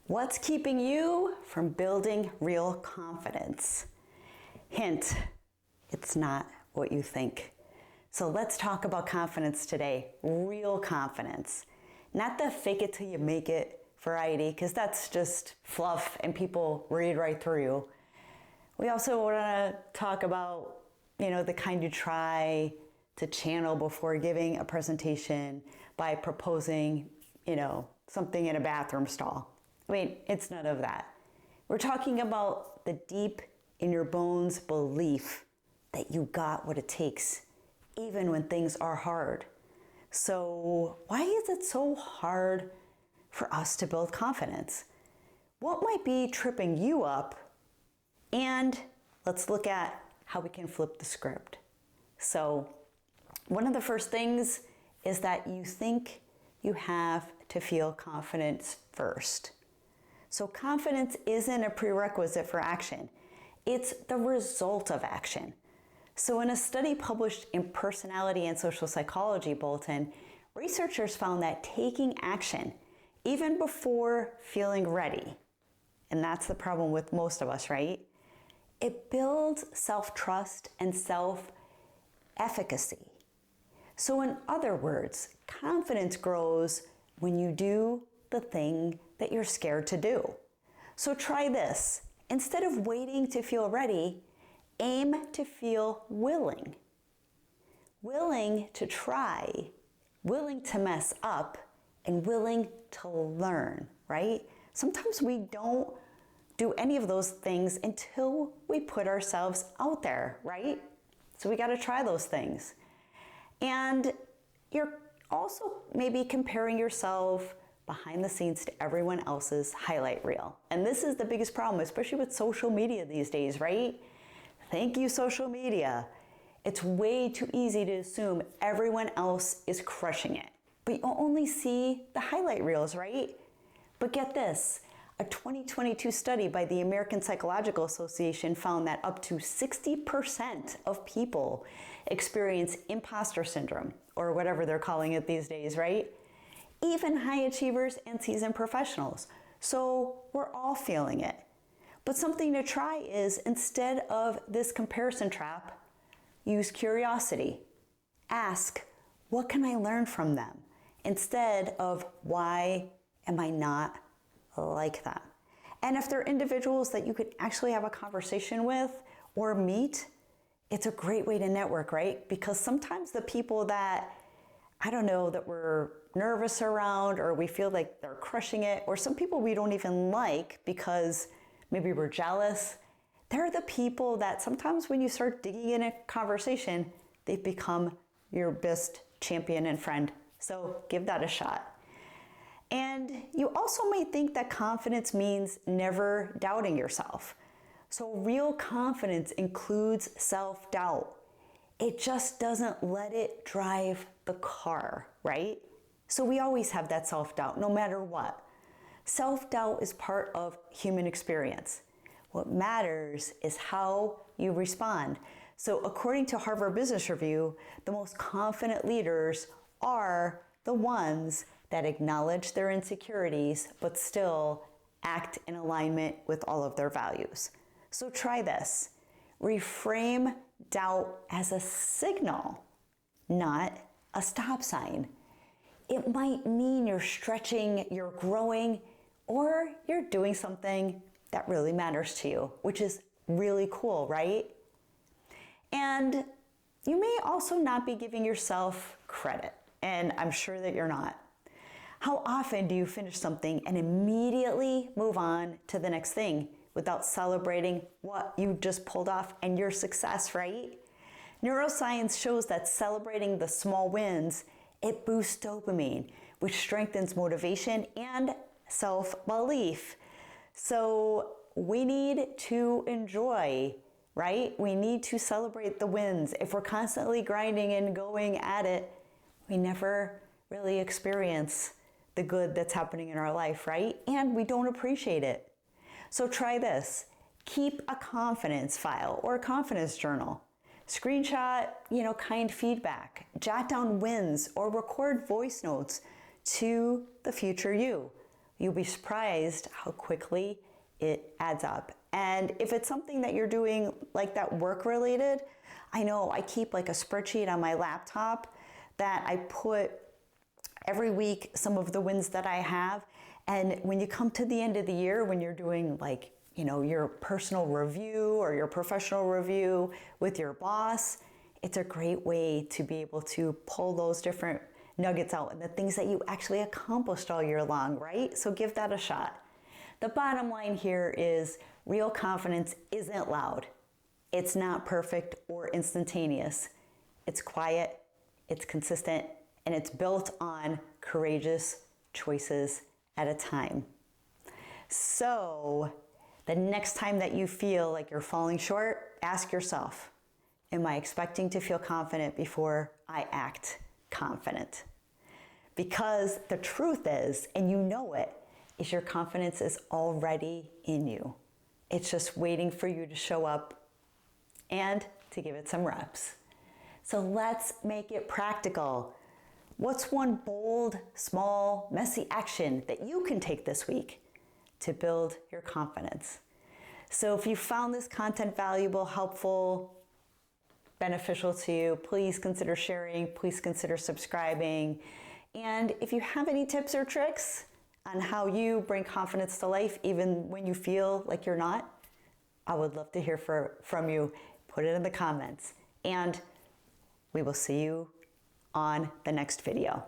What's keeping you from building real confidence? Hint, it's not what you think. So let's talk about confidence today. Real confidence. Not the fake it till you make it variety, because that's just fluff and people read right through you. We also want to talk about, the kind you try to channel before giving a presentation by proposing, something in a bathroom stall. It's none of that. We're talking about the deep in your bones belief that you got what it takes, even when things are hard. So why is it so hard for us to build confidence? What might be tripping you up? And let's look at how we can flip the script. So one of the first things is that you think you have to feel confidence first. So confidence isn't a prerequisite for action. It's the result of action. So in a study published in Personality and Social Psychology Bulletin, researchers found that taking action, even before feeling ready, and that's the problem with most of us, right? It builds self-trust and self-efficacy. So in other words, confidence grows when you do the thing that you're scared to do. So try this. Instead of waiting to feel ready, aim to feel willing. Willing to try, willing to mess up, and willing to learn, right? Sometimes we don't do any of those things until we put ourselves out there, right? So we got to try those things. And you're also maybe comparing yourself behind the scenes to everyone else's highlight reel. And this is the biggest problem, especially with social media these days, right? Thank you, social media. It's way too easy to assume everyone else is crushing it. But you only see the highlight reels, right? But get this, a 2022 study by the American Psychological Association found that up to 60% of people experience imposter syndrome, or whatever they're calling it these days, right? Even high achievers and seasoned professionals. So we're all feeling it. But something to try is, instead of this comparison trap, use curiosity. Ask, what can I learn from them? Instead of, why am I not like them? And if they're individuals that you could actually have a conversation with or meet, it's a great way to network, right? Because sometimes the people that, that we're nervous around, or we feel like they're crushing it, or some people we don't even like because maybe we're jealous, they're the people that sometimes when you start digging in a conversation, they've become your best champion and friend. So give that a shot. And you also might think that confidence means never doubting yourself. So real confidence includes self-doubt. It just doesn't let it drive the car, right? So we always have that self-doubt, no matter what. Self-doubt is part of human experience. What matters is how you respond. So according to Harvard Business Review, the most confident leaders are the ones that acknowledge their insecurities, but still act in alignment with all of their values. So try this. Reframe doubt as a signal, not a stop sign. It might mean you're stretching, you're growing, or you're doing something that really matters to you, which is really cool, right? And you may also not be giving yourself credit, and I'm sure that you're not. How often do you finish something and immediately move on to the next thing without celebrating what you just pulled off and your success, right? Neuroscience shows that celebrating the small wins, it boosts dopamine, which strengthens motivation and self-belief. So we need to enjoy, right? We need to celebrate the wins. If we're constantly grinding and going at it, we never really experience the good that's happening in our life, right? And we don't appreciate it. So try this. Keep a confidence file or a confidence journal. Screenshot, kind feedback. Jot down wins or record voice notes to the future you. you'll be surprised how quickly it adds up. And if it's something that you're doing like that work related, I know I keep like a spreadsheet on my laptop that I put every week some of the wins that I have. And when you come to the end of the year, when you're doing like, your personal review or your professional review with your boss, it's a great way to be able to pull those different nuggets out and the things that you actually accomplished all year long, right? So give that a shot. The bottom line here is real confidence isn't loud. It's not perfect or instantaneous. It's quiet, it's consistent, and it's built on courageous choices at a time. So the next time that you feel like you're falling short, ask yourself, am I expecting to feel confident before I act confident? Because the truth is, and you know it, is your confidence is already in you. It's just waiting for you to show up and to give it some reps. So let's make it practical. What's one bold, small, messy action that you can take this week to build your confidence? So if you found this content valuable, helpful, beneficial to you, please consider sharing, please consider subscribing. And if you have any tips or tricks on how you bring confidence to life, even when you feel like you're not, I would love to hear from you. Put it in the comments. And we will see you on the next video.